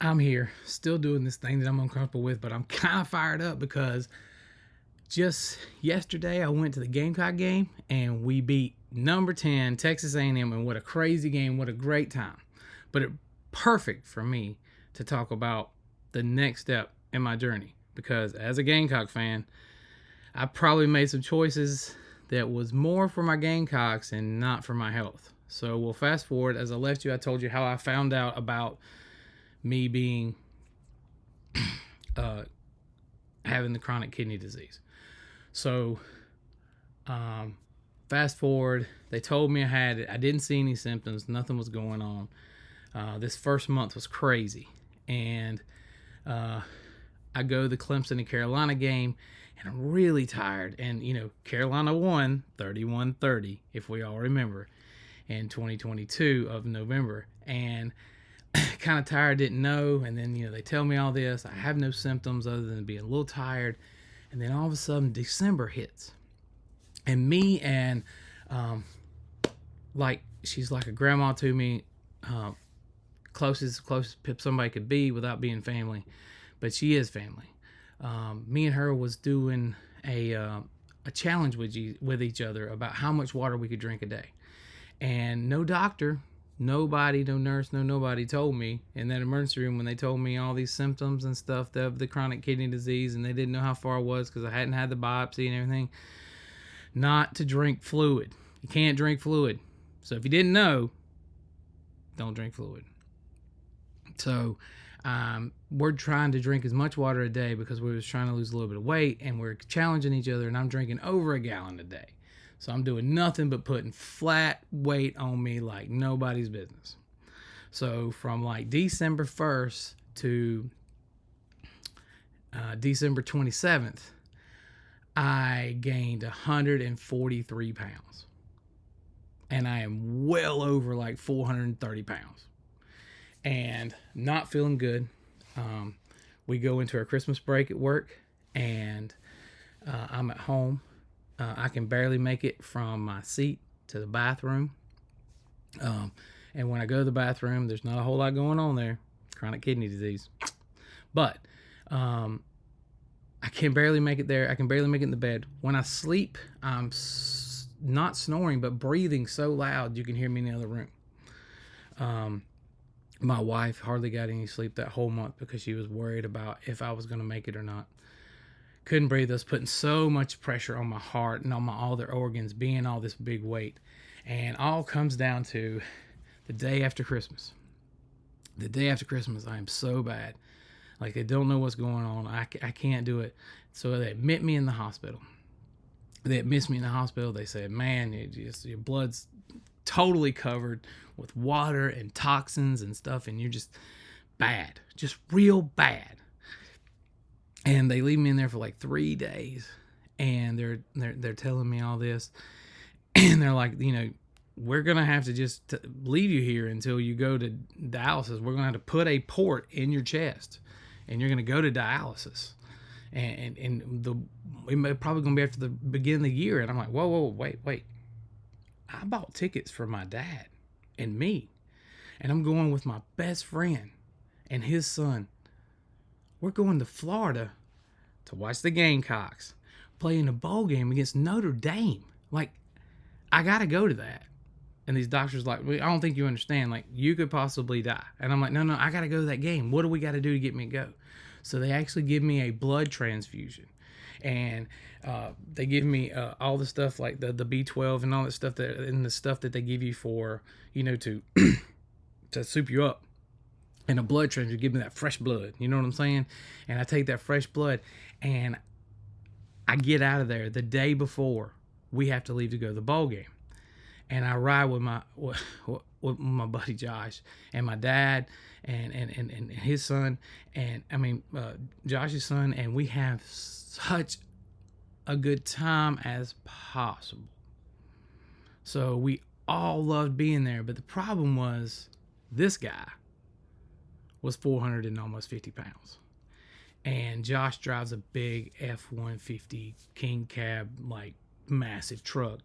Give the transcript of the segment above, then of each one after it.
I'm here, still doing this thing that I'm uncomfortable with, but I'm kind of fired up because just yesterday I went to the Gamecock game and we beat number 10 Texas A&M, and what a crazy game, what a great time. But it perfect for me to talk about the next step in my journey, because as a Gamecock fan, I probably made some choices that was more for my Gamecocks and not for my health. So we'll fast forward. As I left you, I told you how I found out about me being uh, having the chronic kidney disease. So, fast forward, they told me I had it. I didn't see any symptoms. Nothing was going on. This first month was crazy, and I go to the Clemson and Carolina game, and I'm really tired. And Carolina won 31-30, if we all remember, in 2022 of November, and kind of tired, didn't know. And then they tell me all this. I have no symptoms other than being a little tired, and then all of a sudden December hits, and me and like she's like a grandma to me, closest somebody could be without being family, but she is family. Me and her was doing a challenge with each other about how much water we could drink a day, and no doctor, nobody, no nurse, nobody told me in that emergency room when they told me all these symptoms and stuff of the chronic kidney disease, and they didn't know how far I was because I hadn't had the biopsy and everything, not to drink fluid. You can't drink fluid. So if you didn't know, don't drink fluid. So we're trying to drink as much water a day because we was trying to lose a little bit of weight, and we're challenging each other, and I'm drinking over a gallon a day. So I'm doing nothing but putting flat weight on me like nobody's business. So from like December 1st to December 27th, I gained 143 pounds. And I am well over like 430 pounds. And not feeling good. We go into our Christmas break at work, and I'm at home. I can barely make it from my seat to the bathroom. And when I go to the bathroom, there's not a whole lot going on there. Chronic kidney disease. But I can barely make it there. I can barely make it in the bed. When I sleep, I'm not snoring, but breathing so loud you can hear me in the other room. My wife hardly got any sleep that whole month because she was worried about if I was going to make it or not. Couldn't breathe. I was putting so much pressure on my heart and on my all their organs, being all this big weight. And all comes down to the day after Christmas. The day after Christmas, I am so bad. Like, they don't know what's going on. I can't do it. So they admit me in the hospital. They admit me in the hospital. They said, man, your blood's totally covered with water and toxins and stuff, and you're just bad. Just real bad. And they leave me in there for like 3 days, and they're telling me all this, and they're like, we're gonna have to just leave you here until you go to dialysis. We're gonna have to put a port in your chest, and you're gonna go to dialysis, and we're probably gonna be after the beginning of the year. And I'm like, whoa, wait. I bought tickets for my dad and me, and I'm going with my best friend and his son. We're going to Florida to watch the Gamecocks play in a bowl game against Notre Dame. Like, I got to go to that. And these doctors like, I don't think you understand. Like, you could possibly die. And I'm like, no, I got to go to that game. What do we got to do to get me to go? So they actually give me a blood transfusion. And they give me all the stuff like the B12 and all that stuff and the stuff that they give you for, to to soup you up. And a blood transfusion, give me that fresh blood. You know what I'm saying? And I take that fresh blood, and I get out of there the day before we have to leave to go to the ball game. And I ride with my buddy Josh and my dad and his son, and Josh's son, and we have such a good time as possible. So we all loved being there, but the problem was this guy was 400 and almost 50 pounds. And Josh drives a big F-150 King Cab, like massive truck.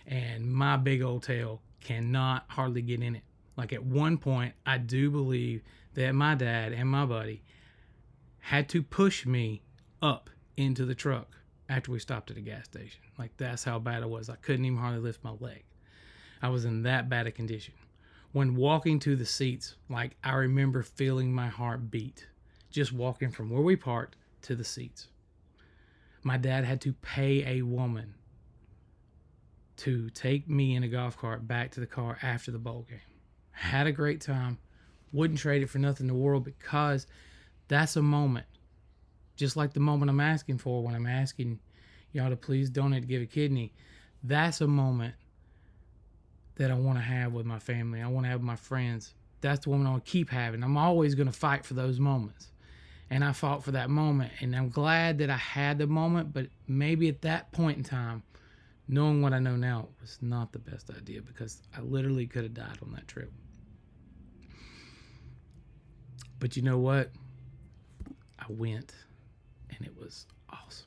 And my big old tail cannot hardly get in it. Like at one point, I do believe that my dad and my buddy had to push me up into the truck after we stopped at a gas station. Like that's how bad it was. I couldn't even hardly lift my leg. I was in that bad a condition. When walking to the seats, like I remember feeling my heart beat just walking from where we parked to the seats. My dad had to pay a woman to take me in a golf cart back to the car after the bowl game. Had a great time. Wouldn't trade it for nothing in the world, because that's a moment. Just like the moment I'm asking for when I'm asking y'all to please donate to give a kidney. That's a moment that I want to have with my family. I want to have with my friends. That's the one I want to keep having. I'm always going to fight for those moments. And I fought for that moment. And I'm glad that I had the moment. But maybe at that point in time, knowing what I know now was not the best idea, because I literally could have died on that trip. But you know what? I went, and it was awesome.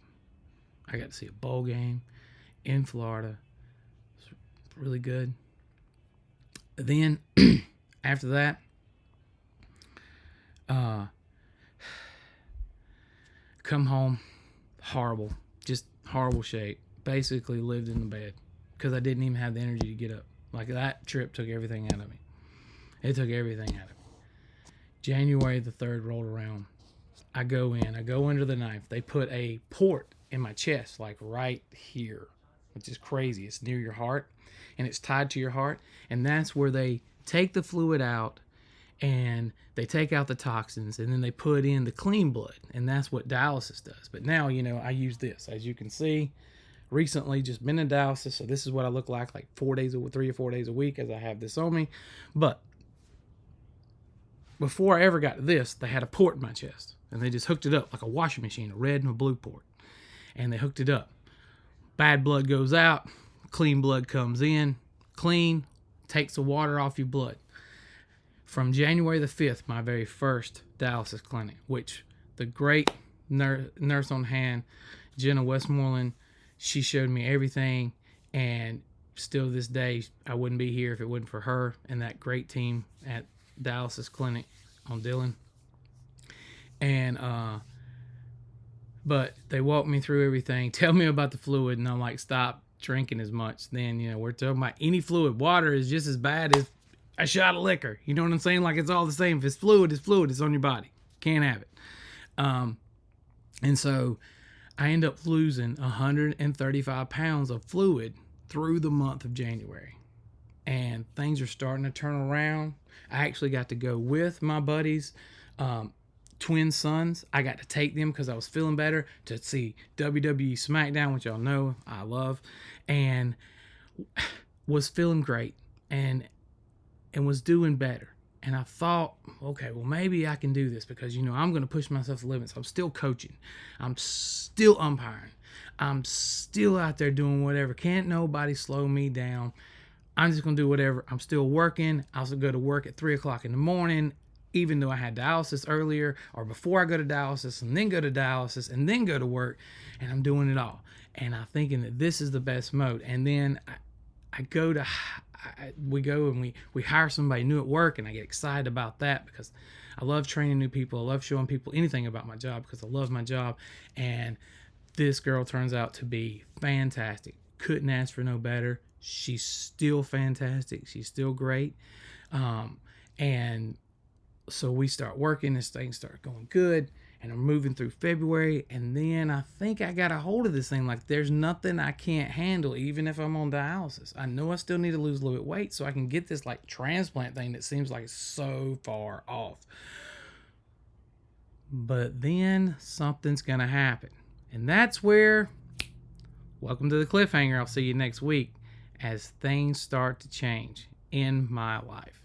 I got to see a bowl game in Florida. It was really good. Then, after that, come home, horrible, just horrible shape. Basically lived in the bed because I didn't even have the energy to get up. Like that trip took everything out of me. It took everything out of me. January the 3rd rolled around. I go into the knife. They put a port in my chest, like right here, which is crazy. It's near your heart, and it's tied to your heart. And that's where they take the fluid out, and they take out the toxins, and then they put in the clean blood. And that's what dialysis does. But now, I use this. As you can see, recently just been in dialysis. So this is what I look like 3 or 4 days a week as I have this on me. But before I ever got to this, they had a port in my chest, and they just hooked it up like a washing machine, a red and a blue port. And they hooked it up. Bad blood goes out, clean blood comes in. Clean takes the water off your blood. From January the 5th, my very first dialysis clinic, which the great nurse on hand, Jenna Westmoreland, she showed me everything. And still this day, I wouldn't be here if it wasn't for her and that great team at dialysis clinic on Dillon. And but they walked me through everything, tell me about the fluid, and I'm like, stop drinking as much. Then we're talking about any fluid. Water is just as bad as a shot of liquor. You know what I'm saying? Like, it's all the same. If it's fluid, it's fluid. It's on your body. Can't have it. And so I end up losing 135 pounds of fluid through the month of January. And things are starting to turn around. I actually got to go with my buddies, twin sons. I got to take them because I was feeling better to see WWE SmackDown, which y'all know I love, and was feeling great and was doing better. And I thought, okay, well, maybe I can do this because, I'm going to push myself to the limits. I'm still coaching. I'm still umpiring. I'm still out there doing whatever. Can't nobody slow me down. I'm just going to do whatever. I'm still working. I also go to work at 3 o'clock in the morning, even though I had dialysis earlier or before I go to dialysis, and then go to dialysis and then go to work, and I'm doing it all. And I'm thinking that this is the best mode. And then we go and we hire somebody new at work, and I get excited about that because I love training new people. I love showing people anything about my job because I love my job. And this girl turns out to be fantastic. Couldn't ask for no better. She's still fantastic. She's still great. And so we start working, this thing starts going good, and I'm moving through February, and then I think I got a hold of this thing. Like, there's nothing I can't handle, even if I'm on dialysis. I know I still need to lose a little bit of weight so I can get this transplant thing that seems like it's so far off. But then something's going to happen. And that's where, welcome to the cliffhanger. I'll see you next week as things start to change in my life.